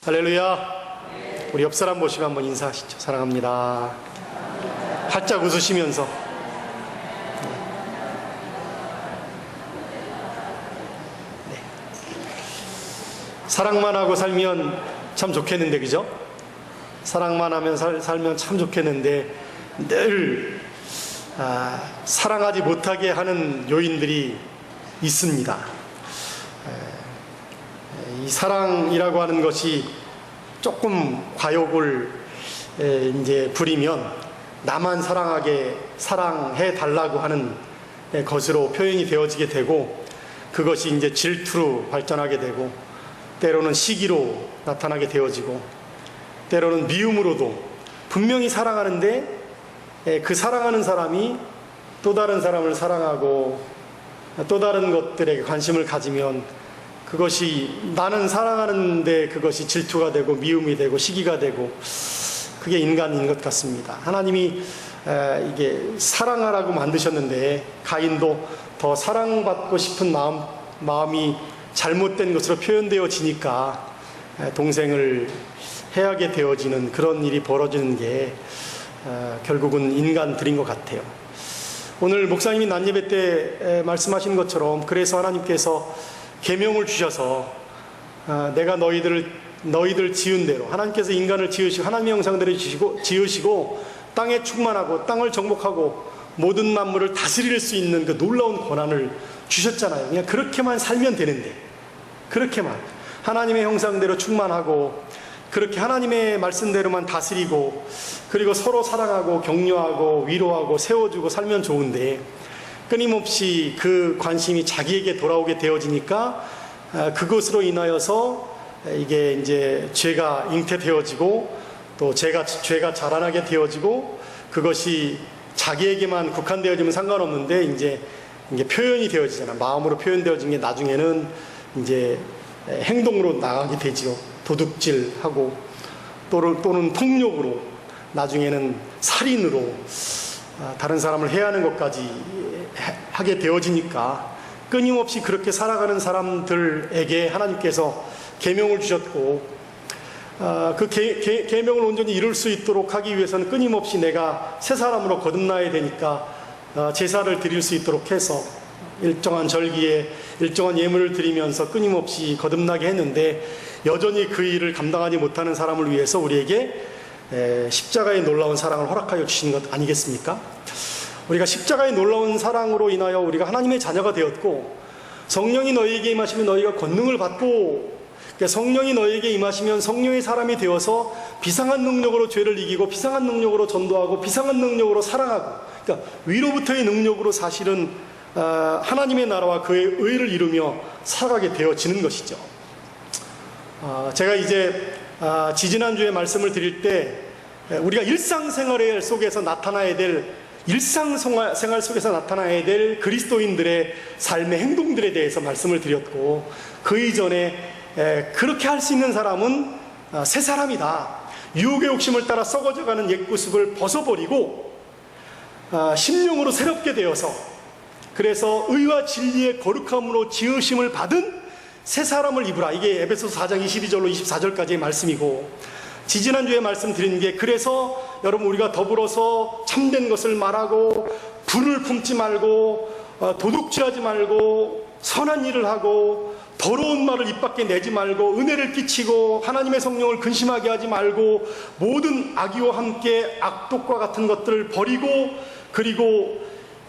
할렐루야. 우리 옆 사람 모시고 한번 인사하시죠. 사랑합니다. 활짝 웃으시면서. 네. 사랑만 하고 살면 참 좋겠는데, 그죠? 사랑만 하면 살면 참 좋겠는데 늘 사랑하지 못하게 하는 요인들이 있습니다. 이 사랑이라고 하는 것이 조금 과욕을 이제 부리면 나만 사랑해 달라고 하는 것으로 표현이 되어지게 되고, 그것이 이제 질투로 발전하게 되고, 때로는 시기로 나타나게 되어지고, 때로는 미움으로도 분명히 사랑하는데 그 사랑하는 사람이 또 다른 사람을 사랑하고 또 다른 것들에 관심을 가지면 그것이 나는 사랑하는데 그것이 질투가 되고 미움이 되고 시기가 되고, 그게 인간인 것 같습니다. 하나님이 이게 사랑하라고 만드셨는데 가인도 더 사랑받고 싶은 마음이 잘못된 것으로 표현되어지니까 동생을 해하게 되어지는 그런 일이 벌어지는 게 결국은 인간들인 것 같아요. 오늘 목사님이 낮예배 때 말씀하신 것처럼, 그래서 하나님께서 계명을 주셔서 내가 너희들 지은 대로, 하나님께서 인간을 지으시고 하나님의 형상대로 지으시고 땅에 충만하고 땅을 정복하고 모든 만물을 다스릴 수 있는 그 놀라운 권한을 주셨잖아요. 그냥 그렇게만 살면 되는데, 그렇게만 하나님의 형상대로 충만하고 그렇게 하나님의 말씀대로만 다스리고, 그리고 서로 사랑하고 격려하고 위로하고 세워주고 살면 좋은데, 끊임없이 그 관심이 자기에게 돌아오게 되어지니까 그것으로 인하여서 이게 이제 죄가 잉태되어지고 또 죄가 자라나게 되어지고, 그것이 자기에게만 국한되어지면 상관없는데 이제 표현이 되어지잖아. 마음으로 표현되어진 게 나중에는 이제 행동으로 나가게 되지요. 도둑질하고 또는 폭력으로, 나중에는 살인으로 다른 사람을 해하는 것까지 하게 되어지니까, 끊임없이 그렇게 살아가는 사람들에게 하나님께서 계명을 주셨고, 그 계명을 온전히 이룰 수 있도록 하기 위해서는 끊임없이 내가 새 사람으로 거듭나야 되니까 제사를 드릴 수 있도록 해서 일정한 절기에 일정한 예물을 드리면서 끊임없이 거듭나게 했는데, 여전히 그 일을 감당하지 못하는 사람을 위해서 우리에게 십자가의 놀라운 사랑을 허락하여 주신 것 아니겠습니까? 우리가 십자가의 놀라운 사랑으로 인하여 우리가 하나님의 자녀가 되었고, 성령이 너희에게 임하시면 너희가 권능을 받고, 그러니까 성령이 너희에게 임하시면 성령의 사람이 되어서 비상한 능력으로 죄를 이기고, 비상한 능력으로 전도하고, 비상한 능력으로 사랑하고, 그러니까 위로부터의 능력으로 사실은 하나님의 나라와 그의 의를 이루며 살아가게 되어지는 것이죠. 제가 이제 지지난주에 말씀을 드릴 때 우리가 일상생활 속에서 나타나야 될, 일상생활 속에서 나타나야 될 그리스도인들의 삶의 행동들에 대해서 말씀을 드렸고, 그 이전에 그렇게 할 수 있는 사람은 새 사람이다. 유혹의 욕심을 따라 썩어져가는 옛구습을 벗어버리고 심령으로 새롭게 되어서, 그래서 의와 진리의 거룩함으로 지으심을 받은 새 사람을 입으라. 이게 에베소서 4장 22절로 24절까지의 말씀이고, 지지난주에 말씀드린 게, 그래서 여러분 우리가 더불어서 참된 것을 말하고 불을 품지 말고 도둑질하지 말고 선한 일을 하고 더러운 말을 입 밖에 내지 말고 은혜를 끼치고 하나님의 성령을 근심하게 하지 말고 모든 악의와 함께 악독과 같은 것들을 버리고, 그리고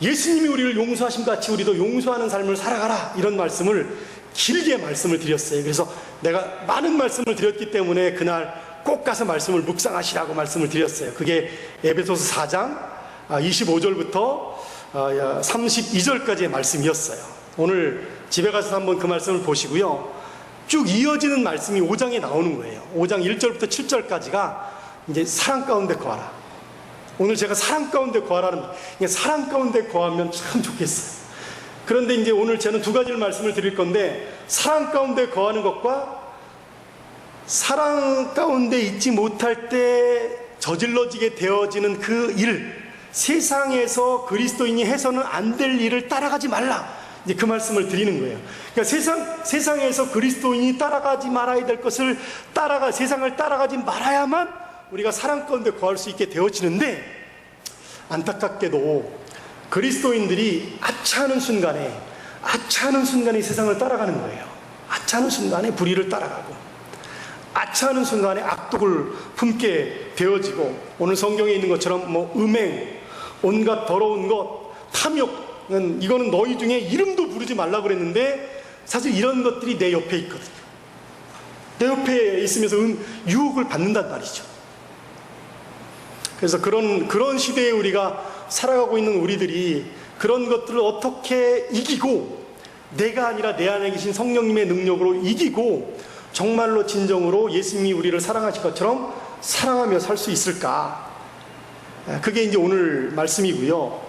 예수님이 우리를 용서하심 같이 우리도 용서하는 삶을 살아가라, 이런 말씀을 길게 말씀을 드렸어요. 그래서 내가 많은 말씀을 드렸기 때문에 그날 꼭 가서 말씀을 묵상하시라고 말씀을 드렸어요. 그게 에베소서 4장 25절부터 32절까지의 말씀이었어요. 오늘 집에 가서 한번 그 말씀을 보시고요, 쭉 이어지는 말씀이 5장에 나오는 거예요. 5장 1절부터 7절까지가 이제 사랑 가운데 거하라. 오늘 제가 사랑 가운데 거하라는, 사랑 가운데 거하면 참 좋겠어요. 그런데 이제 오늘 저는 두 가지를 말씀을 드릴 건데, 사랑 가운데 거하는 것과 사랑 가운데 있지 못할 때 저질러지게 되어지는 그 일, 세상에서 그리스도인이 해서는 안 될 일을 따라가지 말라, 이제 그 말씀을 드리는 거예요. 그러니까 세상에서 그리스도인이 따라가지 말아야 될 것을 세상을 따라가지 말아야만 우리가 사랑 가운데 거할 수 있게 되어지는데, 안타깝게도 그리스도인들이 아차하는 순간에 세상을 따라가는 거예요. 아차하는 순간에 불의를 따라가고, 아차하는 순간에 악독을 품게 되어지고, 오늘 성경에 있는 것처럼 음행, 온갖 더러운 것, 탐욕은, 이거는 너희 중에 이름도 부르지 말라 그랬는데 사실 이런 것들이 내 옆에 있거든요. 내 옆에 있으면서 유혹을 받는단 말이죠. 그래서 그런 시대에 우리가 살아가고 있는 우리들이 그런 것들을 어떻게 이기고, 내가 아니라 내 안에 계신 성령님의 능력으로 이기고 정말로 진정으로 예수님이 우리를 사랑하신 것처럼 사랑하며 살 수 있을까? 그게 이제 오늘 말씀이고요.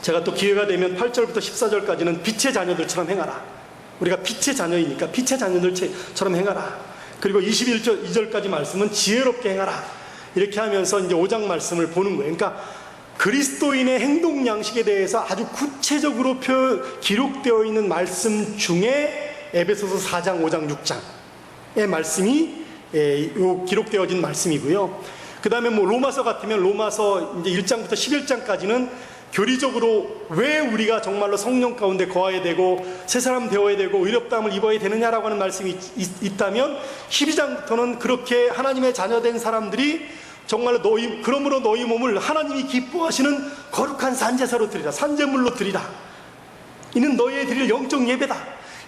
제가 또 기회가 되면 8절부터 14절까지는 빛의 자녀들처럼 행하라. 우리가 빛의 자녀이니까 빛의 자녀들처럼 행하라. 그리고 21절, 2절까지 말씀은 지혜롭게 행하라. 이렇게 하면서 이제 5장 말씀을 보는 거예요. 그러니까 그리스도인의 행동 양식에 대해서 아주 구체적으로 기록되어 있는 말씀 중에 에베소서 4장, 5장, 6장의 말씀이 기록되어진 말씀이고요. 그 다음에 로마서 같으면 로마서 이제 1장부터 11장까지는 교리적으로 왜 우리가 정말로 성령 가운데 거해야 되고 새 사람 되어야 되고 의롭다함을 입어야 되느냐라고 하는 말씀이 있다면, 12장부터는 그렇게 하나님의 자녀된 사람들이 정말로 그러므로 너희 몸을 하나님이 기뻐하시는 거룩한 산제사로 드리라, 산제물로 드리라. 이는 너희의 드릴 영적 예배다.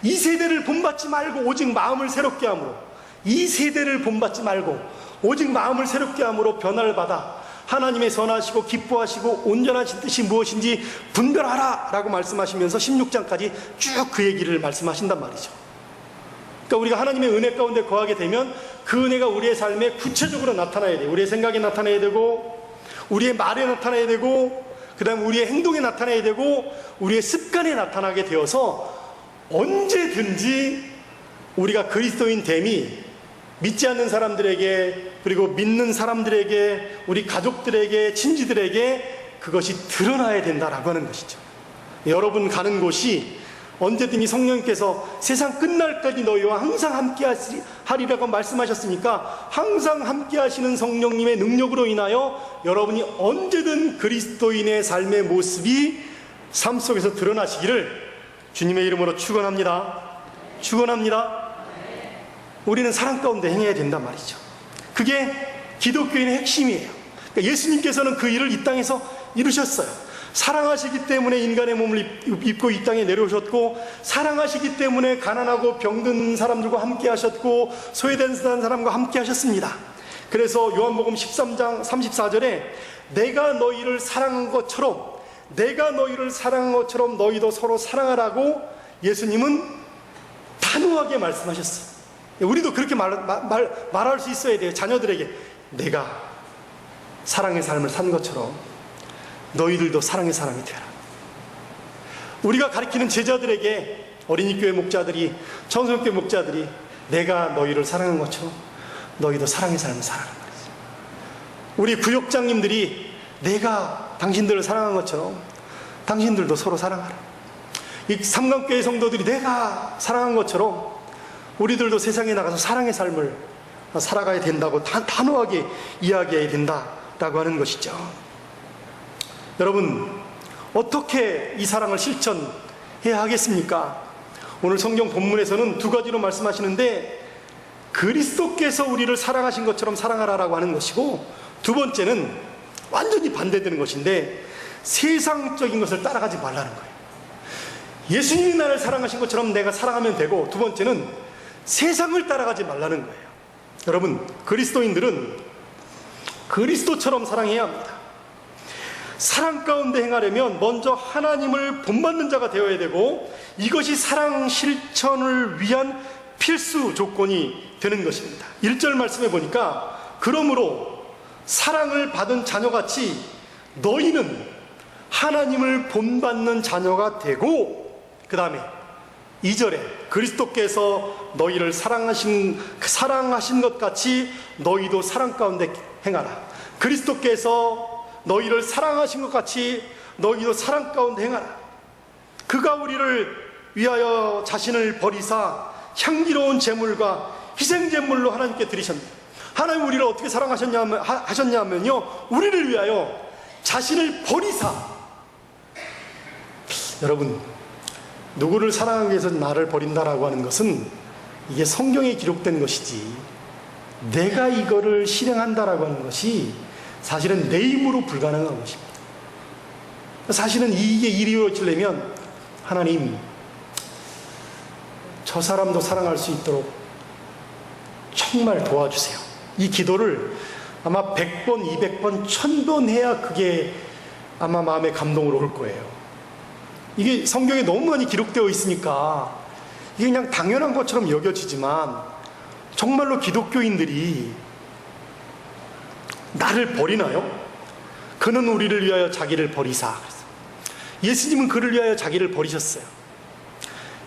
이 세대를 본받지 말고 오직 마음을 새롭게 함으로, 이 세대를 본받지 말고 오직 마음을 새롭게 함으로 변화를 받아 하나님의 선하시고 기뻐하시고 온전하신 뜻이 무엇인지 분별하라 라고 말씀하시면서 16장까지 쭉 그 얘기를 말씀하신단 말이죠. 그러니까 우리가 하나님의 은혜 가운데 거하게 되면 그 은혜가 우리의 삶에 구체적으로 나타나야 돼요. 우리의 생각에 나타나야 되고, 우리의 말에 나타나야 되고, 그 다음에 우리의 행동에 나타나야 되고, 우리의 습관에 나타나게 되어서 언제든지 우리가 그리스도인 됨이 믿지 않는 사람들에게, 그리고 믿는 사람들에게, 우리 가족들에게, 친지들에게 그것이 드러나야 된다라고 하는 것이죠. 여러분 가는 곳이 언제든지 성령님께서 세상 끝날까지 너희와 항상 함께 하리라고 말씀하셨으니까, 항상 함께 하시는 성령님의 능력으로 인하여 여러분이 언제든 그리스도인의 삶의 모습이 삶 속에서 드러나시기를 주님의 이름으로 축원합니다. 우리는 사랑 가운데 행해야 된단 말이죠. 그게 기독교인의 핵심이에요. 그러니까 예수님께서는 그 일을 이 땅에서 이루셨어요. 사랑하시기 때문에 인간의 몸을 입고 이 땅에 내려오셨고, 사랑하시기 때문에 가난하고 병든 사람들과 함께 하셨고, 소외된 사람과 함께 하셨습니다. 그래서 요한복음 13장 34절에 내가 너희를 사랑한 것처럼 너희도 서로 사랑하라고 예수님은 단호하게 말씀하셨어요. 우리도 그렇게 말할 수 있어야 돼요. 자녀들에게 내가 사랑의 삶을 산 것처럼 너희들도 사랑의 사람이 되라. 우리가 가르치는 제자들에게, 어린이교회 목자들이, 청소년교회 목자들이 내가 너희를 사랑한 것처럼 너희도 사랑의 삶을 살아라 말이죠. 우리 구역장님들이 내가 당신들을 사랑한 것처럼 당신들도 서로 사랑하라. 이 삼강교회 성도들이 내가 사랑한 것처럼 우리들도 세상에 나가서 사랑의 삶을 살아가야 된다고 단호하게 이야기해야 된다라고 하는 것이죠. 여러분, 어떻게 이 사랑을 실천해야 하겠습니까? 오늘 성경 본문에서는 두 가지로 말씀하시는데, 그리스도께서 우리를 사랑하신 것처럼 사랑하라라고 하는 것이고, 두 번째는 완전히 반대되는 것인데 세상적인 것을 따라가지 말라는 거예요. 예수님이 나를 사랑하신 것처럼 내가 사랑하면 되고, 두 번째는 세상을 따라가지 말라는 거예요. 여러분, 그리스도인들은 그리스도처럼 사랑해야 합니다. 사랑 가운데 행하려면 먼저 하나님을 본받는 자가 되어야 되고, 이것이 사랑 실천을 위한 필수 조건이 되는 것입니다. 1절 말씀해 보니까, 그러므로 사랑을 받은 자녀같이 너희는 하나님을 본받는 자녀가 되고, 그 다음에 2절에 그리스도께서 너희를 사랑하신 것 같이 너희도 사랑 가운데 행하라. 그리스도께서 너희를 사랑하신 것 같이 너희도 사랑 가운데 행하라. 그가 우리를 위하여 자신을 버리사 향기로운 제물과 희생제물로 하나님께 드리셨네. 하나님 우리를 어떻게 사랑하셨냐면요, 우리를 위하여 자신을 버리사. 여러분, 누구를 사랑하기 위해서 나를 버린다라고 하는 것은 이게 성경에 기록된 것이지, 내가 이거를 실행한다라고 하는 것이 사실은 내 힘으로 불가능한 것입니다. 사실은 이게 일이 이루어지려면 하나님, 저 사람도 사랑할 수 있도록 정말 도와주세요. 이 기도를 아마 100번, 200번, 1000번 해야 그게 아마 마음의 감동으로 올 거예요. 이게 성경에 너무 많이 기록되어 있으니까 이게 그냥 당연한 것처럼 여겨지지만, 정말로 기독교인들이 나를 버리나요? 그는 우리를 위하여 자기를 버리사. 예수님은 그를 위하여 자기를 버리셨어요.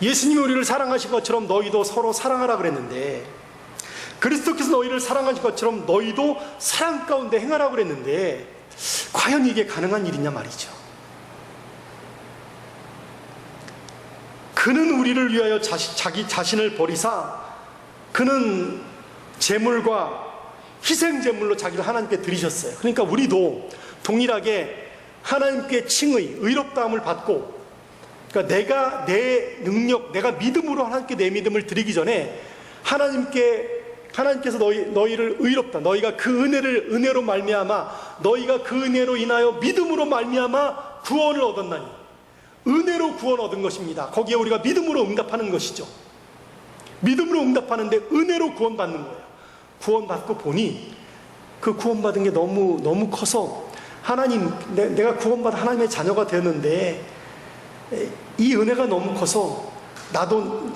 예수님이 우리를 사랑하신 것처럼 너희도 서로 사랑하라 그랬는데, 그리스도께서 너희를 사랑하신 것처럼 너희도 사랑 가운데 행하라고 그랬는데, 과연 이게 가능한 일이냐 말이죠. 그는 우리를 위하여 자기 자신을 버리사 그는 제물과 희생제물로 자기를 하나님께 드리셨어요. 그러니까 우리도 동일하게 하나님께 칭의, 의롭다함을 받고, 그러니까 내가 내 능력, 내가 믿음으로 하나님께 내 믿음을 드리기 전에 하나님께서 너희를 의롭다, 너희가 그 은혜로 말미암아, 너희가 그 은혜로 인하여 믿음으로 말미암아 구원을 얻었나니, 은혜로 구원 얻은 것입니다. 거기에 우리가 믿음으로 응답하는 것이죠. 믿음으로 응답하는데 은혜로 구원받는 거예요. 구원받고 보니 그 구원받은 게 너무 커서, 하나님, 내가 구원받아 하나님의 자녀가 되었는데 이 은혜가 너무 커서 나도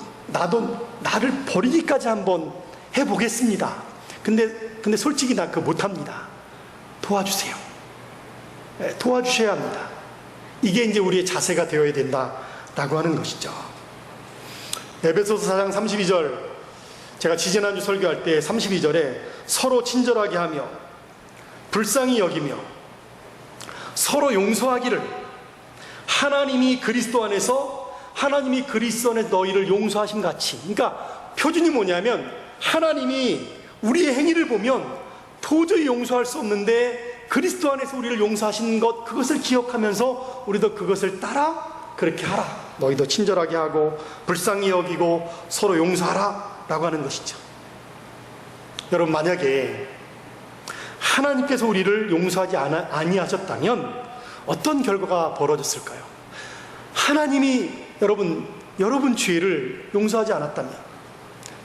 나를 버리기까지 한번 해보겠습니다. 근데 솔직히 나 그거 못합니다. 도와주세요. 도와주셔야 합니다. 이게 이제 우리의 자세가 되어야 된다라고 하는 것이죠. 에베소서 4장 32절, 제가 지지난주 설교할 때 32절에 서로 친절하게 하며 불쌍히 여기며 서로 용서하기를, 하나님이 그리스도 안에서 너희를 용서하신 같이. 그러니까 표준이 뭐냐면, 하나님이 우리의 행위를 보면 도저히 용서할 수 없는데 그리스도 안에서 우리를 용서하신 것, 그것을 기억하면서 우리도 그것을 따라 그렇게 하라. 너희도 친절하게 하고 불쌍히 여기고 서로 용서하라 라고 하는 것이죠. 여러분, 만약에 하나님께서 우리를 용서하지 아니하셨다면 어떤 결과가 벌어졌을까요? 하나님이 여러분 죄를 용서하지 않았다면,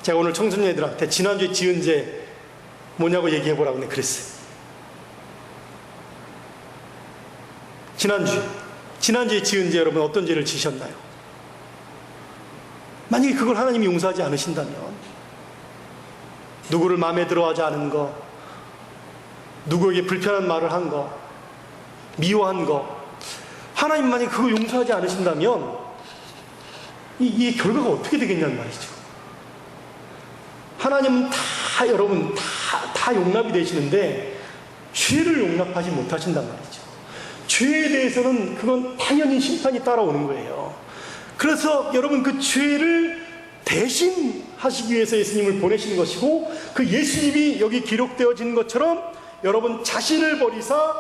제가 오늘 청소년애들한테 지난주에 지은 죄 뭐냐고 얘기해 보라고 그랬어요. 지난주에 지은 죄, 여러분 어떤 죄를 지셨나요? 만약에 그걸 하나님이 용서하지 않으신다면, 누구를 마음에 들어하지 않은 거, 누구에게 불편한 말을 한 거, 미워한 거, 하나님 만약에 그거 용서하지 않으신다면 이 결과가 어떻게 되겠냐는 말이죠. 하나님은 여러분 다 용납이 되시는데 죄를 용납하지 못하신단 말이죠. 죄에 대해서는 그건 당연히 심판이 따라오는 거예요. 그래서 여러분, 그 죄를 대신하시기 위해서 예수님을 보내신 것이고, 그 예수님이 여기 기록되어진 것처럼 여러분 자신을 버리사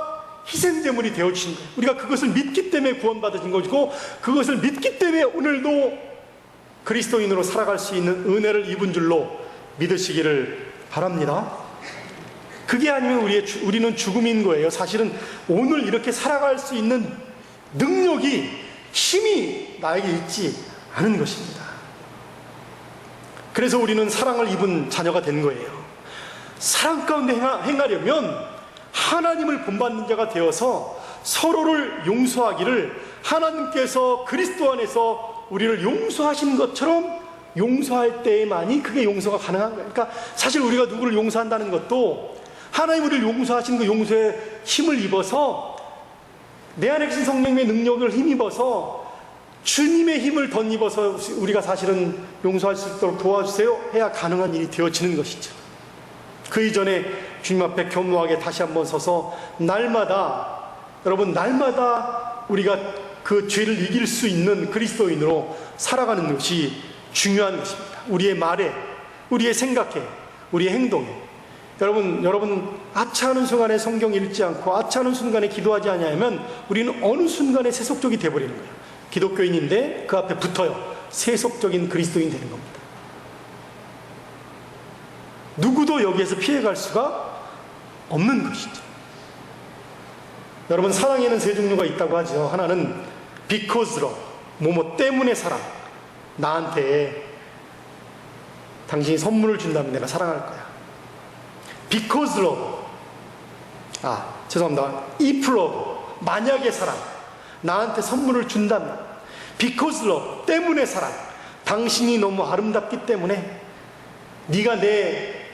희생제물이 되어주신 거예요. 우리가 그것을 믿기 때문에 구원받으신 것이고, 그것을 믿기 때문에 오늘도 그리스도인으로 살아갈 수 있는 은혜를 입은 줄로 믿으시기를 바랍니다. 그게 아니면 우리는 죽음인 거예요. 사실은 오늘 이렇게 살아갈 수 있는 능력이, 힘이 나에게 있지 않은 것입니다. 그래서 우리는 사랑을 입은 자녀가 된 거예요. 사랑 가운데 행하려면 하나님을 본받는 자가 되어서 서로를 용서하기를, 하나님께서 그리스도 안에서 우리를 용서하신 것처럼 용서할 때에만이 그게 용서가 가능한 거예요. 그러니까 사실 우리가 누구를 용서한다는 것도 하나님 우리를 용서하신 그 용서에 힘을 입어서, 내 안에 계신 성령의 능력을 힘입어서, 주님의 힘을 덧입어서 우리가 사실은 용서할 수 있도록 도와주세요 해야 가능한 일이 되어지는 것이죠. 그 이전에 주님 앞에 겸허하게 다시 한번 서서 날마다 우리가 그 죄를 이길 수 있는 그리스도인으로 살아가는 것이 중요한 것입니다. 우리의 말에, 우리의 생각에, 우리의 행동에. 여러분 아차하는 순간에 성경 읽지 않고 아차하는 순간에 기도하지 않으면 우리는 어느 순간에 세속적이 되어버리는 거예요. 기독교인인데 그 앞에 붙어요. 세속적인 그리스도인 되는 겁니다. 누구도 여기에서 피해갈 수가 없는 것이죠. 여러분, 사랑에는 세 종류가 있다고 하죠. 하나는 because love, 뭐뭐 때문에 사랑. 나한테 당신이 선물을 준다면 내가 사랑할 거야. because love, 죄송합니다. if love, 만약에 사랑. 나한테 선물을 준다면 because love, 때문에 사랑. 당신이 너무 아름답기 때문에, 네가 내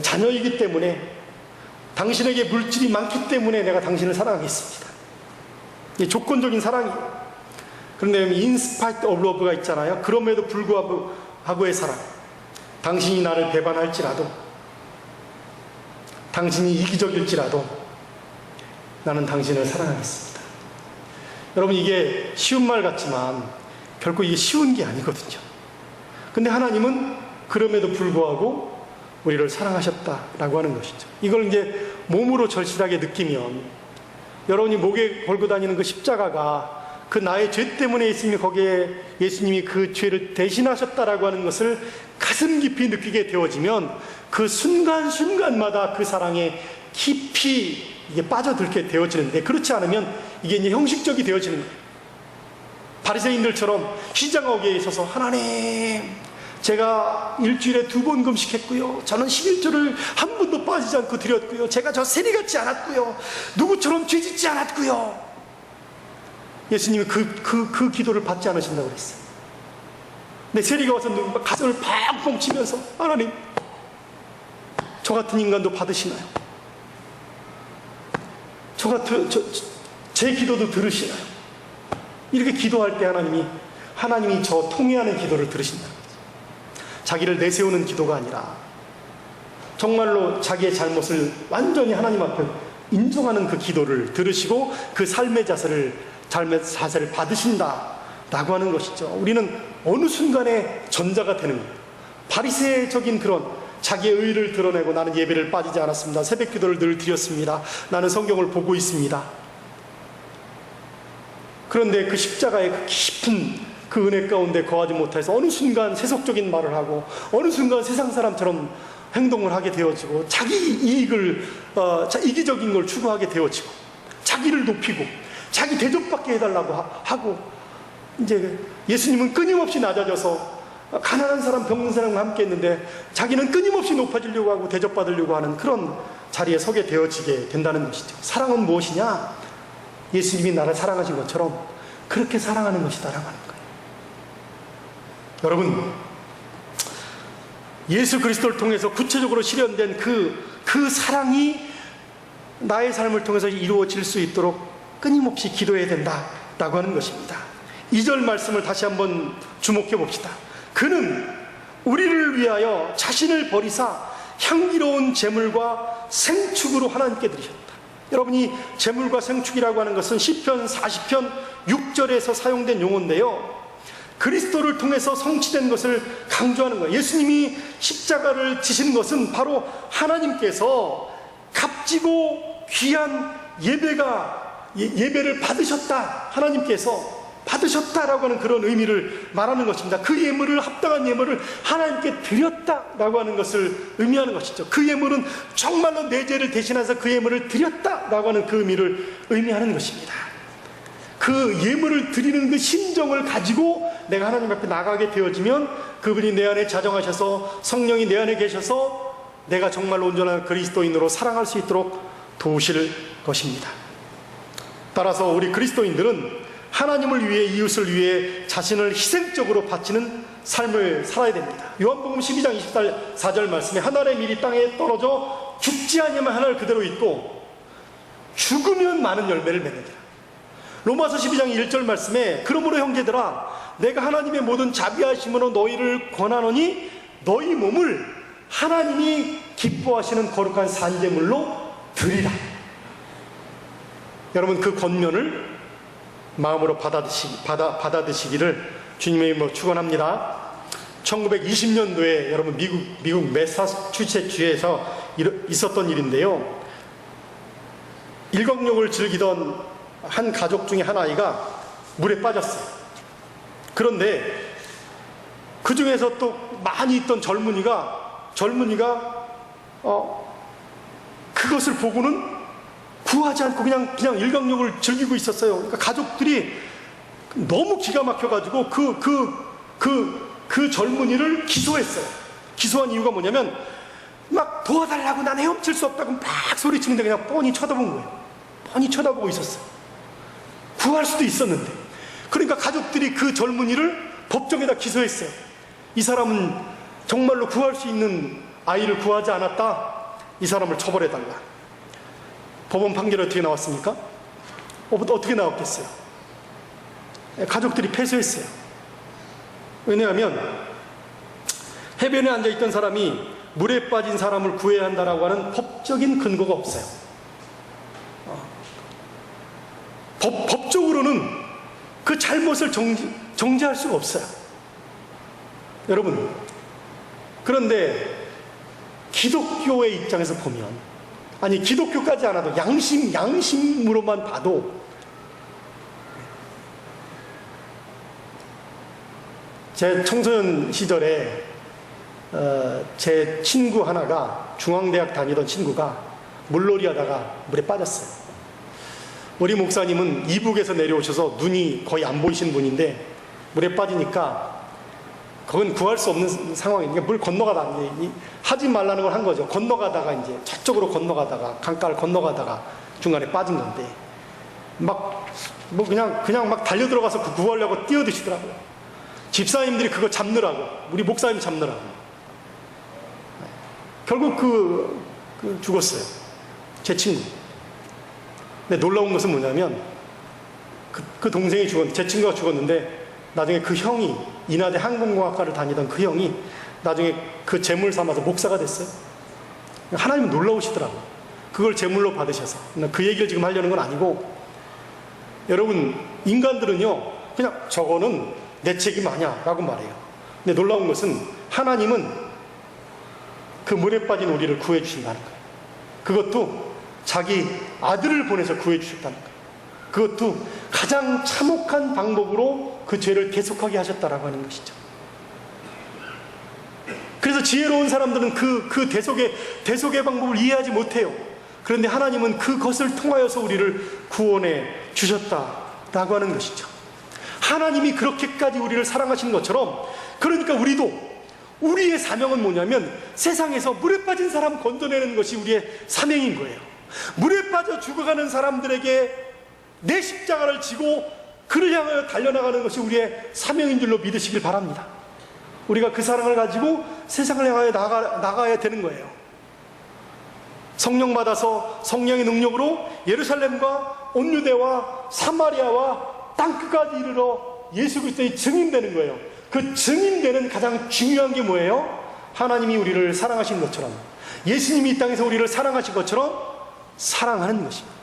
자녀이기 때문에, 당신에게 물질이 많기 때문에 내가 당신을 사랑하겠습니다. 이게 조건적인 사랑이에요. 그런데 in spite of love가 있잖아요. 그럼에도 불구하고의 사랑. 당신이 나를 배반할지라도, 당신이 이기적일지라도 나는 당신을 사랑하겠습니다. 여러분, 이게 쉬운 말 같지만 결코 이게 쉬운 게 아니거든요. 근데 하나님은 그럼에도 불구하고 우리를 사랑하셨다라고 하는 것이죠. 이걸 이제 몸으로 절실하게 느끼면, 여러분이 목에 걸고 다니는 그 십자가가 그 나의 죄 때문에 있으면 거기에 예수님이 그 죄를 대신하셨다라고 하는 것을 가슴 깊이 느끼게 되어지면 그 순간순간마다 그 사랑에 깊이 이게 빠져들게 되어지는데, 그렇지 않으면 이게 이제 형식적이 되어지는 거예요. 바리새인들처럼 시장하게 있어서 하나님, 제가 일주일에 2번 금식했고요. 저는 11조를 한 번도 빠지지 않고 드렸고요. 제가 저 세리 같지 않았고요. 누구처럼 죄짓지 않았고요. 예수님이 그 기도를 받지 않으신다고 그랬어요. 근데 세리가 와서 가슴을 팍 치면서 하나님, 저 같은 인간도 받으시나요? 제 기도도 들으시나요? 이렇게 기도할 때 하나님이 저 통회하는 기도를 들으신다. 자기를 내세우는 기도가 아니라 정말로 자기의 잘못을 완전히 하나님 앞에 인정하는 그 기도를 들으시고 그 삶의 자세를 받으신다라고 하는 것이죠. 우리는 어느 순간에 전자가 되는 거예요. 바리새적인 그런 자기의 의를 드러내고, 나는 예배를 빠지지 않았습니다. 새벽 기도를 늘 드렸습니다. 나는 성경을 보고 있습니다. 그런데 그 십자가의 그 깊은 그 은혜 가운데 거하지 못해서 어느 순간 세속적인 말을 하고, 어느 순간 세상 사람처럼 행동을 하게 되어지고, 자기 이익을 이기적인 걸 추구하게 되어지고, 자기를 높이고 자기 대접받게 해달라고 하고, 이제 예수님은 끊임없이 낮아져서 가난한 사람, 병든 사람과 함께 했는데 자기는 끊임없이 높아지려고 하고 대접받으려고 하는 그런 자리에 서게 되어지게 된다는 것이죠. 사랑은 무엇이냐? 예수님이 나를 사랑하신 것처럼 그렇게 사랑하는 것이다라고 하는 거예요. 여러분, 예수 그리스도를 통해서 구체적으로 실현된 그 사랑이 나의 삶을 통해서 이루어질 수 있도록 끊임없이 기도해야 된다라고 하는 것입니다. 2절 말씀을 다시 한번 주목해 봅시다. 그는 우리를 위하여 자신을 버리사 향기로운 제물과 생축으로 하나님께 드리셨다. 여러분이 제물과 생축이라고 하는 것은 시편 40편 6절에서 사용된 용어인데요, 그리스도를 통해서 성취된 것을 강조하는 거예요. 예수님이 십자가를 지신 것은 바로 하나님께서 값지고 귀한 예배를 받으셨다, 하나님께서 받으셨다라고 하는 그런 의미를 말하는 것입니다. 그 예물을, 합당한 예물을 하나님께 드렸다라고 하는 것을 의미하는 것이죠. 그 예물은 정말로 내 죄를 대신해서 그 예물을 드렸다라고 하는 그 의미를 의미하는 것입니다. 그 예물을 드리는 그 심정을 가지고 내가 하나님 앞에 나가게 되어지면 그분이 내 안에 자정하셔서, 성령이 내 안에 계셔서 내가 정말로 온전한 그리스도인으로 살아갈 수 있도록 도우실 것입니다. 따라서 우리 그리스도인들은 하나님을 위해, 이웃을 위해 자신을 희생적으로 바치는 삶을 살아야 됩니다. 요한복음 12장 24절 말씀에 하늘의 밀이 땅에 떨어져 죽지 아니하면 하늘 그대로 있고 죽으면 많은 열매를 맺는다. 로마서 12장 1절 말씀에 그러므로 형제들아, 내가 하나님의 모든 자비하심으로 너희를 권하노니 너희 몸을 하나님이 기뻐하시는 거룩한 산제물로 드리라. 여러분, 그 권면을 마음으로 받아드시기를 주님의 이름으로 축원합니다. 1920년도에 여러분 미국 매사추세츠주에서 있었던 일인데요. 일광욕을 즐기던 한 가족 중에 한 아이가 물에 빠졌어요. 그런데 그 중에서 또 많이 있던 젊은이가 그것을 보고는 구하지 않고 그냥 일광욕을 즐기고 있었어요. 그러니까 가족들이 너무 기가 막혀가지고 그 젊은이를 기소했어요. 기소한 이유가 뭐냐면 막 도와달라고, 난 헤엄칠 수 없다고 막 소리치는데 그냥 뻔히 쳐다본 거예요. 뻔히 쳐다보고 있었어요. 구할 수도 있었는데. 그러니까 가족들이 그 젊은이를 법정에다 기소했어요. 이 사람은 정말로 구할 수 있는 아이를 구하지 않았다. 이 사람을 처벌해달라. 법원 판결이 어떻게 나왔습니까? 어떻게 나왔겠어요? 가족들이 패소했어요. 왜냐하면 해변에 앉아있던 사람이 물에 빠진 사람을 구해야 한다라고 하는 법적인 근거가 없어요. 법적으로는 그 잘못을 정지할 수가 없어요. 여러분, 그런데 기독교의 입장에서 보면, 아니 기독교까지 않아도 양심으로만 봐도 제 청소년 시절에 제 친구 하나가, 중앙대학 다니던 친구가 물놀이 하다가 물에 빠졌어요. 우리 목사님은 이북에서 내려오셔서 눈이 거의 안 보이신 분인데 물에 빠지니까 그건 구할 수 없는 상황이니까 물 건너가다가 하지 말라는 걸 한 거죠. 건너가다가 이제 저쪽으로 건너가다가 강가를 건너가다가 중간에 빠진 건데 그냥 막 달려 들어가서 구하려고 뛰어드시더라고요. 집사님들이 그거 잡느라고, 우리 목사님 잡느라고 결국 죽었어요. 제 친구. 근데 놀라운 것은 뭐냐면 그 동생이 제 친구가 죽었는데 나중에 그 형이, 인하대 항공공학과를 다니던 그 형이 나중에 그 제물 삼아서 목사가 됐어요. 하나님은 놀라우시더라고요. 그걸 제물로 받으셔서. 그 얘기를 지금 하려는 건 아니고, 여러분, 인간들은요 그냥 저거는 내 책임 아니야 라고 말해요. 근데 놀라운 것은 하나님은 그 물에 빠진 우리를 구해 주신다는 거예요. 그것도 자기 아들을 보내서 구해 주셨다는 거예요. 그것도 가장 참혹한 방법으로 그 죄를 계속하게 하셨다라고 하는 것이죠. 그래서 지혜로운 사람들은 그 대속의 방법을 이해하지 못해요. 그런데 하나님은 그것을 통하여서 우리를 구원해 주셨다라고 하는 것이죠. 하나님이 그렇게까지 우리를 사랑하신 것처럼, 그러니까 우리도 우리의 사명은 뭐냐면 세상에서 물에 빠진 사람 건져내는 것이 우리의 사명인 거예요. 물에 빠져 죽어가는 사람들에게 내 십자가를 지고 그를 향하여 달려나가는 것이 우리의 사명인 줄로 믿으시길 바랍니다. 우리가 그 사랑을 가지고 세상을 향하여 나가야 되는 거예요. 성령 받아서 성령의 능력으로 예루살렘과 온 유대와 사마리아와 땅끝까지 이르러 예수 그리스도의 증인되는 거예요. 그 증인되는 가장 중요한 게 뭐예요? 하나님이 우리를 사랑하신 것처럼, 예수님이 이 땅에서 우리를 사랑하신 것처럼 사랑하는 것입니다.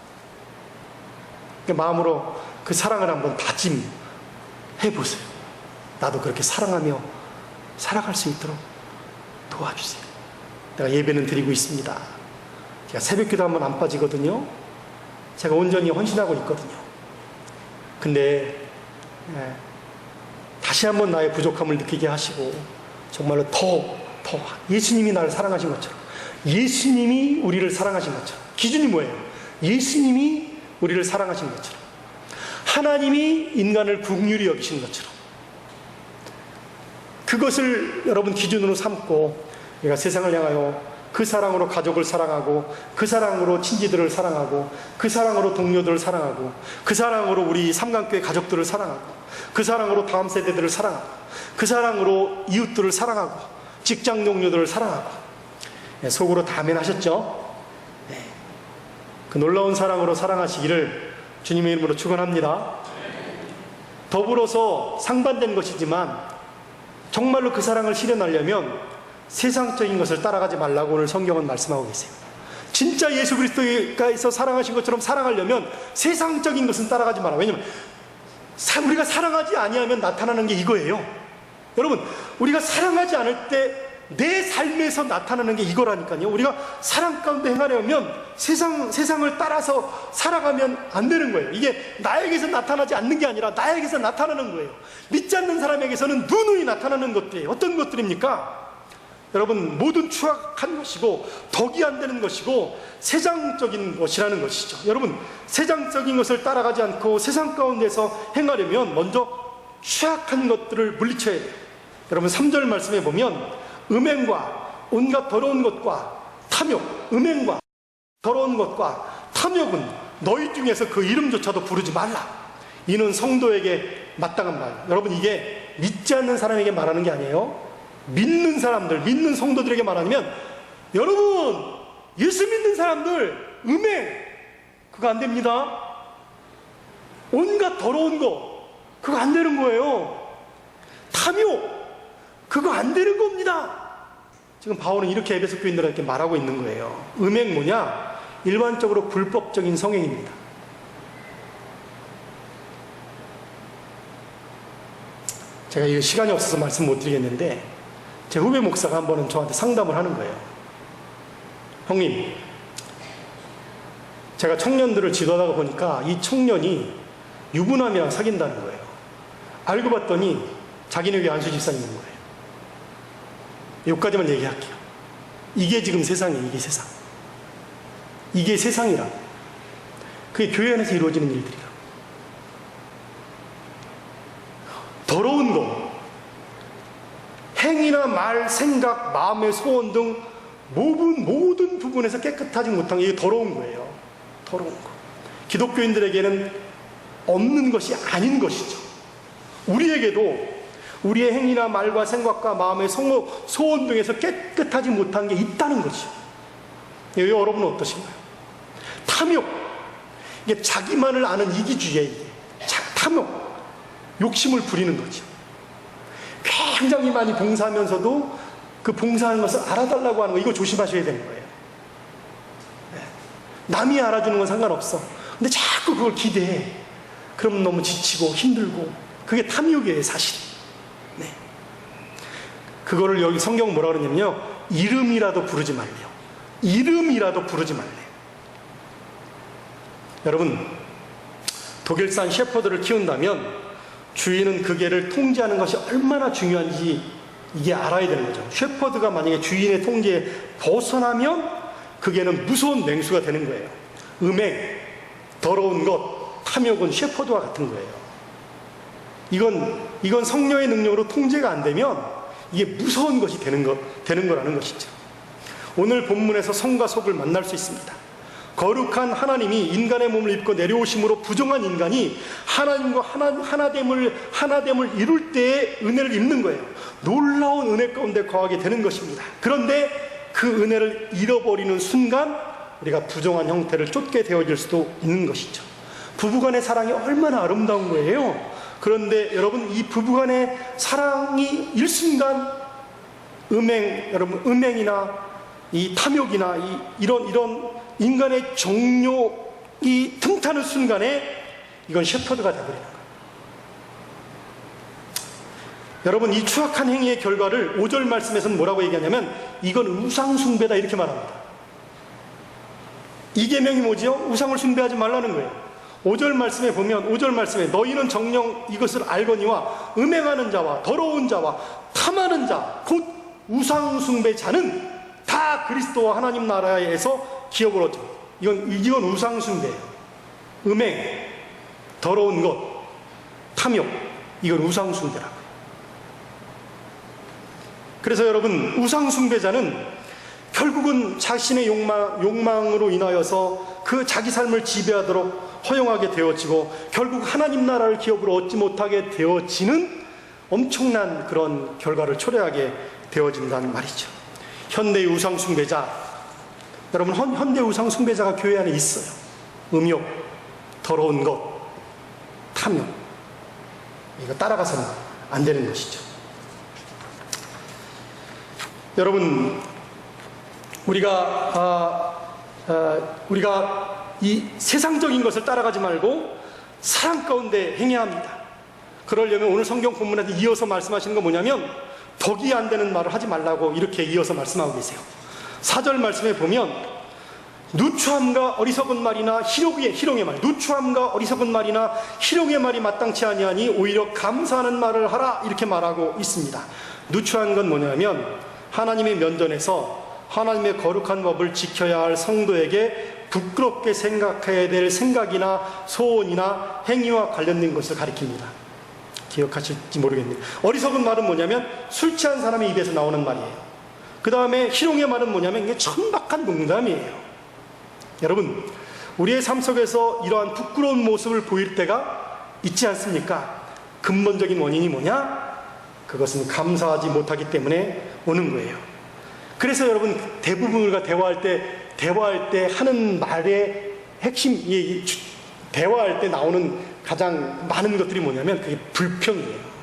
마음으로 그 사랑을 한번 다짐해 보세요. 나도 그렇게 사랑하며 살아갈 수 있도록 도와주세요. 내가 예배는 드리고 있습니다. 제가 새벽기도 한번 안 빠지거든요. 제가 온전히 헌신하고 있거든요. 근데 다시 한번 나의 부족함을 느끼게 하시고, 정말로 더 예수님이 나를 사랑하신 것처럼, 예수님이 우리를 사랑하신 것처럼, 기준이 뭐예요? 예수님이 우리를 사랑하신 것처럼, 하나님이 인간을 긍휼히 여기신 것처럼, 그것을 여러분 기준으로 삼고 우리가 세상을 향하여 그 사랑으로 가족을 사랑하고, 그 사랑으로 친지들을 사랑하고, 그 사랑으로 동료들을 사랑하고, 그 사랑으로 우리 삼강교회 가족들을 사랑하고, 그 사랑으로 다음 세대들을 사랑하고, 그 사랑으로 이웃들을 사랑하고, 직장 동료들을 사랑하고. 속으로 다 아멘하셨죠? 그 놀라운 사랑으로 사랑하시기를 주님의 이름으로 축원합니다. 더불어서 상반된 것이지만 정말로 그 사랑을 실현하려면 세상적인 것을 따라가지 말라고 오늘 성경은 말씀하고 계세요. 진짜 예수 그리스도가 있어 사랑하신 것처럼 사랑하려면 세상적인 것은 따라가지 마라. 왜냐면 우리가 사랑하지 아니하면 나타나는 게 이거예요. 여러분, 우리가 사랑하지 않을 때 내 삶에서 나타나는 게 이거라니까요. 우리가 사랑 가운데 행하려면 세상을 따라서 살아가면 안 되는 거예요. 이게 나에게서 나타나지 않는 게 아니라 나에게서 나타나는 거예요. 믿지 않는 사람에게서는 누누이 나타나는 것들이에요. 어떤 것들입니까? 여러분, 모든 추악한 것이고 덕이 안 되는 것이고 세상적인 것이라는 것이죠. 여러분, 세상적인 것을 따라가지 않고 세상 가운데서 행하려면 먼저 추악한 것들을 물리쳐야 돼요. 여러분, 3절 말씀에 보면 음행과 온갖 더러운 것과 탐욕, 음행과 더러운 것과 탐욕은 너희 중에서 그 이름조차도 부르지 말라. 이는 성도에게 마땅한 말. 여러분, 이게 믿지 않는 사람에게 말하는 게 아니에요. 믿는 사람들, 믿는 성도들에게 말하면, 여러분, 예수 믿는 사람들 음행 그거 안 됩니다. 온갖 더러운 거 그거 안 되는 거예요. 탐욕 그거 안 되는 겁니다. 지금 바울은 이렇게 에베소 교인들에게 말하고 있는 거예요. 음행 뭐냐? 일반적으로 불법적인 성행입니다. 제가 이 시간이 없어서 말씀 못 드리겠는데, 제 후배 목사가 한 번은 저한테 상담을 하는 거예요. 형님, 제가 청년들을 지도하다가 보니까 이 청년이 유부남이랑 사귄다는 거예요. 알고 봤더니 자기네 교회 안수 집사님인 거예요. 여기까지만 얘기할게요. 이게 지금 세상이에요. 이게 세상. 이게 세상이라. 그게 교회 안에서 이루어지는 일들이라. 더러운 거, 행위나 말, 생각, 마음의 소원 등 모든 부분에서 깨끗하지 못한 게 이게 더러운 거예요. 더러운 거. 기독교인들에게는 없는 것이 아닌 것이죠. 우리에게도 우리의 행위나 말과 생각과 마음의 소원 등에서 깨끗하지 못한 게 있다는 거죠. 여러분은 어떠신가요? 탐욕, 이게 자기만을 아는 이기주의에 이게 탐욕, 욕심을 부리는 거죠. 굉장히 많이 봉사하면서도 그 봉사하는 것을 알아달라고 하는 거, 이거 조심하셔야 되는 거예요. 네. 남이 알아주는 건 상관없어. 근데 자꾸 그걸 기대해. 그럼 너무 지치고 힘들고, 그게 탐욕이에요, 사실. 네. 그거를 여기 성경은 뭐라 그러냐면요, 이름이라도 부르지 말래요. 이름이라도 부르지 말래요. 여러분, 독일산 셰퍼드를 키운다면 주인은 그 개를 통제하는 것이 얼마나 중요한지 이게 알아야 되는 거죠. 셰퍼드가 만약에 주인의 통제에 벗어나면 그 개는 무서운 맹수가 되는 거예요. 음행, 더러운 것, 탐욕은 셰퍼드와 같은 거예요. 이건 성령의 능력으로 통제가 안 되면 이게 무서운 것이 되는 거라는 것이죠. 오늘 본문에서 성과 속을 만날 수 있습니다. 거룩한 하나님이 인간의 몸을 입고 내려오심으로 부정한 인간이 하나님과 하나됨을 이룰 때의 은혜를 입는 거예요. 놀라운 은혜 가운데 거하게 되는 것입니다. 그런데 그 은혜를 잃어버리는 순간 우리가 부정한 형태를 쫓게 되어질 수도 있는 것이죠. 부부간의 사랑이 얼마나 아름다운 거예요. 그런데 여러분, 이 부부간의 사랑이 일순간 여러분, 음행이나 이 탐욕이나 이런 인간의 정욕이 틈타는 순간에 이건 셰퍼드가 되어버리는 거예요. 여러분, 이 추악한 행위의 결과를 5절 말씀에서는 뭐라고 얘기하냐면 이건 우상숭배다 이렇게 말합니다. 이 계명이 뭐지요? 우상을 숭배하지 말라는 거예요. 5절 말씀에 보면 5절 말씀에 너희는 정녕 이것을 알거니와 음행하는 자와 더러운 자와 탐하는 자 곧 우상숭배자는 다 그리스도와 하나님 나라에서 기업을 얻죠. 이건 우상숭배예요. 음행, 더러운 것, 탐욕, 이건 우상숭배라고요. 그래서 여러분, 우상숭배자는 결국은 자신의 욕망으로 인하여서 그 자기 삶을 지배하도록 허용하게 되어지고 결국 하나님 나라를 기업으로 얻지 못하게 되어지는 엄청난 그런 결과를 초래하게 되어진다는 말이죠. 현대의 우상숭배자, 여러분, 현대 우상숭배자가 교회 안에 있어요. 음욕, 더러운 것, 탐욕, 이거 따라가서는 안 되는 것이죠. 여러분, 우리가 이 세상적인 것을 따라가지 말고 사랑 가운데 행해야 합니다. 그러려면 오늘 성경 본문에서 이어서 말씀하시는 건 뭐냐면 덕이 안 되는 말을 하지 말라고 이렇게 이어서 말씀하고 계세요. 4절 말씀에 보면 누추함과 어리석은 말이나 희롱의 말, 누추함과 어리석은 말이나 희롱의 말이 마땅치 아니하니 오히려 감사하는 말을 하라, 이렇게 말하고 있습니다. 누추한 건 뭐냐면 하나님의 면전에서 하나님의 거룩한 법을 지켜야 할 성도에게 부끄럽게 생각해야 될 생각이나 소원이나 행위와 관련된 것을 가리킵니다. 기억하실지 모르겠네요. 어리석은 말은 뭐냐면 술 취한 사람의 입에서 나오는 말이에요. 그 다음에 희롱의 말은 뭐냐면 이게 천박한 농담이에요. 여러분, 우리의 삶 속에서 이러한 부끄러운 모습을 보일 때가 있지 않습니까? 근본적인 원인이 뭐냐? 그것은 감사하지 못하기 때문에 오는 거예요. 그래서 여러분, 대부분 우리가 대화할 때 하는 말의 핵심, 대화할 때 나오는 가장 많은 것들이 뭐냐면 그게 불평이에요.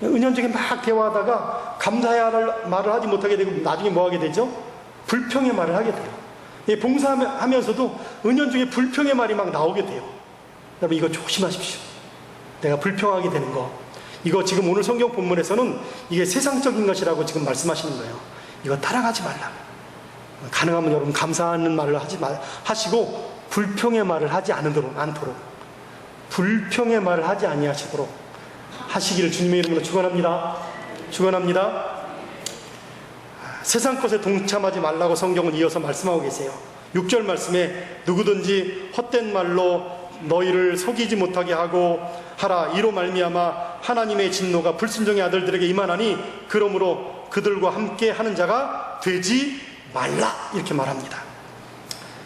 은연중에 막 대화하다가 감사해야 할 말을 하지 못하게 되고 나중에 뭐 하게 되죠? 불평의 말을 하게 돼요. 봉사하면서도 은연중에 불평의 말이 막 나오게 돼요. 여러분, 이거 조심하십시오. 내가 불평하게 되는 거, 이거 지금 오늘 성경 본문에서는 이게 세상적인 것이라고 지금 말씀하시는 거예요. 이거 따라가지 말라. 가능하면 여러분 감사하는 말을 하시고 불평의 말을 하지 않도록, 불평의 말을 하지 아니하시도록 하시기를 주님의 이름으로 축원합니다. 세상 것에 동참하지 말라고 성경은 이어서 말씀하고 계세요. 6절 말씀에 누구든지 헛된 말로 너희를 속이지 못하게 하고 하라. 이로 말미암아 하나님의 진노가 불순종의 아들들에게 임하나니 그러므로 그들과 함께 하는 자가 되지 말라, 이렇게 말합니다.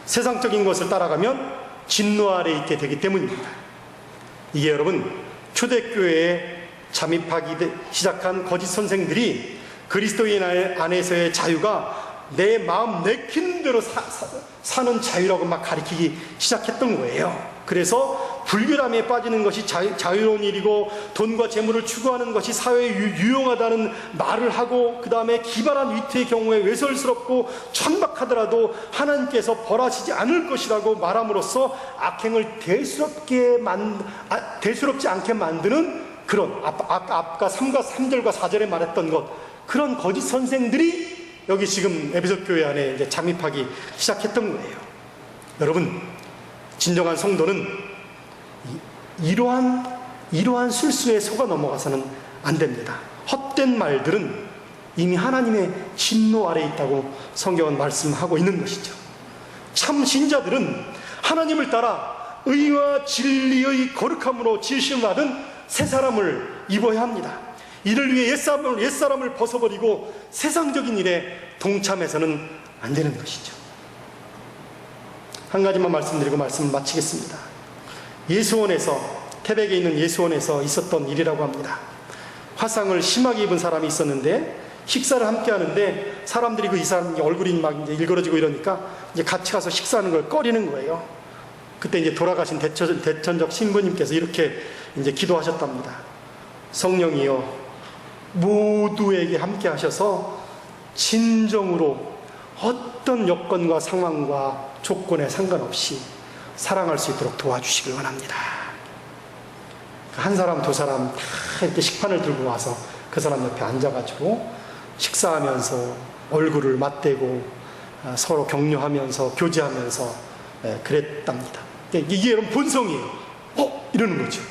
세상적인 것을 따라가면 진노 아래 있게 되기 때문입니다. 이게 여러분, 초대교회에 잠입하기 시작한 거짓 선생들이 그리스도인 안에서의 자유가 내 마음 내키는 대로 사는 자유라고 막 가리키기 시작했던 거예요. 그래서 불결함에 빠지는 것이 자유로운 일이고 돈과 재물을 추구하는 것이 사회에 유용하다는 말을 하고, 그 다음에 기발한 위트의 경우에 외설스럽고 천박하더라도 하나님께서 벌하시지 않을 것이라고 말함으로써 악행을 대수롭지 않게 만드는 그런 아까 3절과 4절에 말했던 것, 그런 거짓 선생들이 여기 지금 에베소 교회 안에 이제 잠입하기 시작했던 거예요. 여러분, 진정한 성도는 이러한 술수에 속아 넘어가서는 안 됩니다. 헛된 말들은 이미 하나님의 진노 아래 있다고 성경은 말씀하고 있는 것이죠. 참 신자들은 하나님을 따라 의와 진리의 거룩함으로 지으심을 받은 새 사람을 입어야 합니다. 이를 위해 옛사람을 벗어버리고 세상적인 일에 동참해서는 안 되는 것이죠. 한 가지만 말씀드리고 말씀을 마치겠습니다. 태백에 있는 예수원에서 있었던 일이라고 합니다. 화상을 심하게 입은 사람이 있었는데 식사를 함께 하는데 사람들이 이 사람 얼굴이 막 이제 일그러지고 이러니까 이제 같이 가서 식사하는 걸 꺼리는 거예요. 그때 이제 돌아가신 대천적 신부님께서 이렇게 이제 기도하셨답니다. 성령이여, 모두에게 함께 하셔서 진정으로 어떤 여건과 상황과 조건에 상관없이 사랑할 수 있도록 도와주시길 원합니다. 한 사람 두 사람 이렇게 식판을 들고 와서 그 사람 옆에 앉아가지고 식사하면서 얼굴을 맞대고 서로 격려하면서 교제하면서 그랬답니다. 이게 여러분 본성이에요. 이러는 거죠.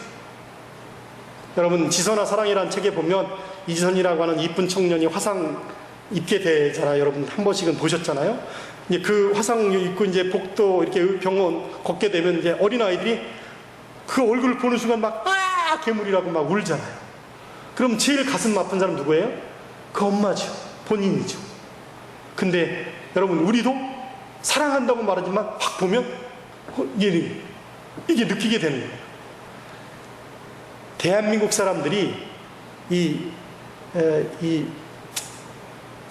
여러분, 지선아 사랑이라는 책에 보면 이지선이라고 하는 이쁜 청년이 화상 입게 되잖아요. 여러분 한 번씩은 보셨잖아요. 이제 그 화상 입고 이제 복도 이렇게 병원 걷게 되면 이제 어린아이들이 그 얼굴을 보는 순간 막 괴물이라고 막 울잖아요. 그럼 제일 가슴 아픈 사람 누구예요? 그 엄마죠. 본인이죠. 근데 여러분, 우리도 사랑한다고 말하지만 확 보면 이게 느끼게 되는 거예요. 대한민국 사람들이 이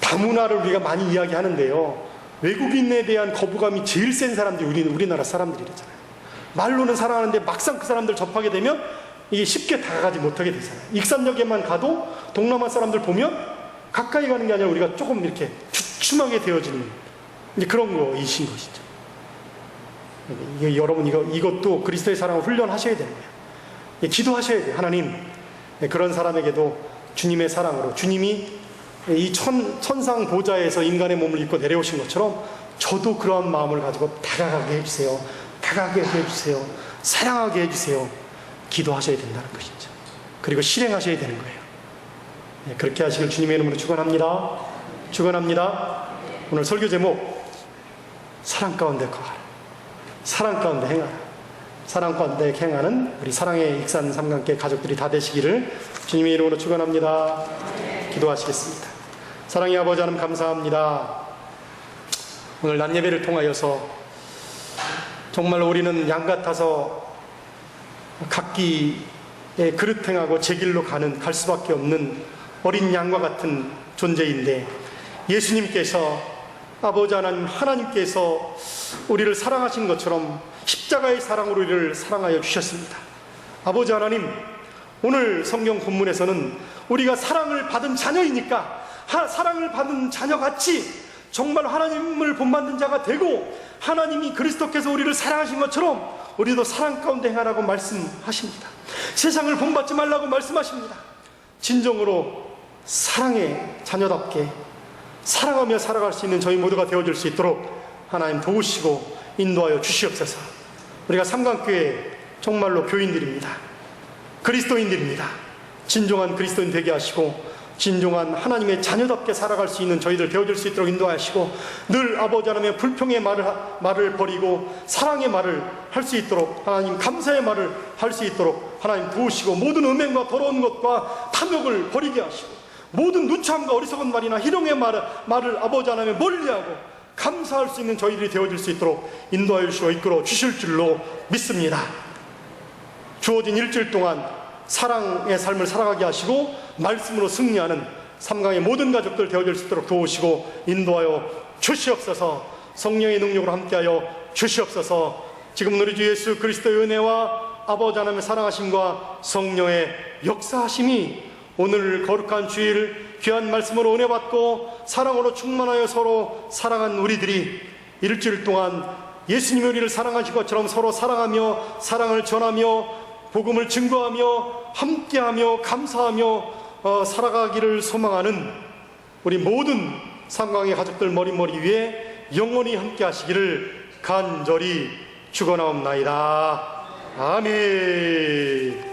다문화를 우리가 많이 이야기하는데요, 외국인에 대한 거부감이 제일 센 사람들이 우리나라 사람들이잖아요. 말로는 사랑하는데 막상 그 사람들 접하게 되면 이게 쉽게 다가가지 못하게 되잖아요. 익산역에만 가도 동남아 사람들 보면 가까이 가는 게 아니라 우리가 조금 이렇게 주춤하게 되어지는 이제 그런 거이신 것이죠. 여러분, 이것도 그리스도의 사랑을 훈련하셔야 되는 거예요. 기도하셔야 돼요. 하나님, 그런 사람에게도 주님의 사랑으로, 주님이 이 천상 보좌에서 인간의 몸을 입고 내려오신 것처럼 저도 그러한 마음을 가지고 다가가게 해주세요. 다가가게 해주세요. 사랑하게 해주세요. 기도하셔야 된다는 것이죠. 그리고 실행하셔야 되는 거예요. 그렇게 하시길 주님의 이름으로 축원합니다. 축원합니다. 오늘 설교 제목, 사랑 가운데 거하라. 사랑 가운데 행하라. 사랑 가운데 행하는 우리 사랑의 익산 삼강교회 가족들이 다 되시기를 주님의 이름으로 축원합니다. 기도하시겠습니다. 사랑의 아버지 하나님 감사합니다. 오늘 낮 예배를 통하여서 정말 우리는 양 같아서 각기의 그릇 행하고 제 길로 갈 수밖에 없는 어린 양과 같은 존재인데, 예수님께서, 아버지 하나님께서 우리를 사랑하신 것처럼 십자가의 사랑으로 우리를 사랑하여 주셨습니다. 아버지 하나님, 오늘 성경 본문에서는 우리가 사랑을 받은 자녀이니까 사랑을 받은 자녀같이 정말 하나님을 본받는 자가 되고, 하나님이 그리스도께서 우리를 사랑하신 것처럼 우리도 사랑 가운데 행하라고 말씀하십니다. 세상을 본받지 말라고 말씀하십니다. 진정으로 사랑의 자녀답게 사랑하며 살아갈 수 있는 저희 모두가 되어줄 수 있도록 하나님 도우시고 인도하여 주시옵소서. 우리가 삼강교회 정말로 교인들입니다. 그리스도인들입니다. 진정한 그리스도인 되게 하시고 진정한 하나님의 자녀답게 살아갈 수 있는 저희들 되어줄 수 있도록 인도하시고, 늘 아버지 하나님의 불평의 말을 버리고 사랑의 말을 할 수 있도록, 하나님 감사의 말을 할 수 있도록 하나님 도우시고, 모든 음행과 더러운 것과 탐욕을 버리게 하시고, 모든 누추함과 어리석은 말이나 희롱의 말을 아버지 하나님의 멀리하고 감사할 수 있는 저희들이 되어줄 수 있도록 인도하여 주시고 이끌어 주실 줄로 믿습니다. 주어진 일주일 동안 사랑의 삶을 살아가게 하시고 말씀으로 승리하는 삼강의 모든 가족들 되어줄 수 있도록 도우시고 인도하여 주시옵소서. 성령의 능력으로 함께하여 주시옵소서. 지금 우리 주 예수 그리스도의 은혜와 아버지 하나님의 사랑하심과 성령의 역사하심이 오늘 거룩한 주일 귀한 말씀으로 은혜 받고 사랑으로 충만하여 서로 사랑한 우리들이 일주일 동안 예수님이 우리를 사랑하신 것처럼 서로 사랑하며 사랑을 전하며 복음을 증거하며 함께하며 감사하며 살아가기를 소망하는 우리 모든 삼강의 가족들 머리머리 위에 영원히 함께 하시기를 간절히 축원하옵나이다. 아멘.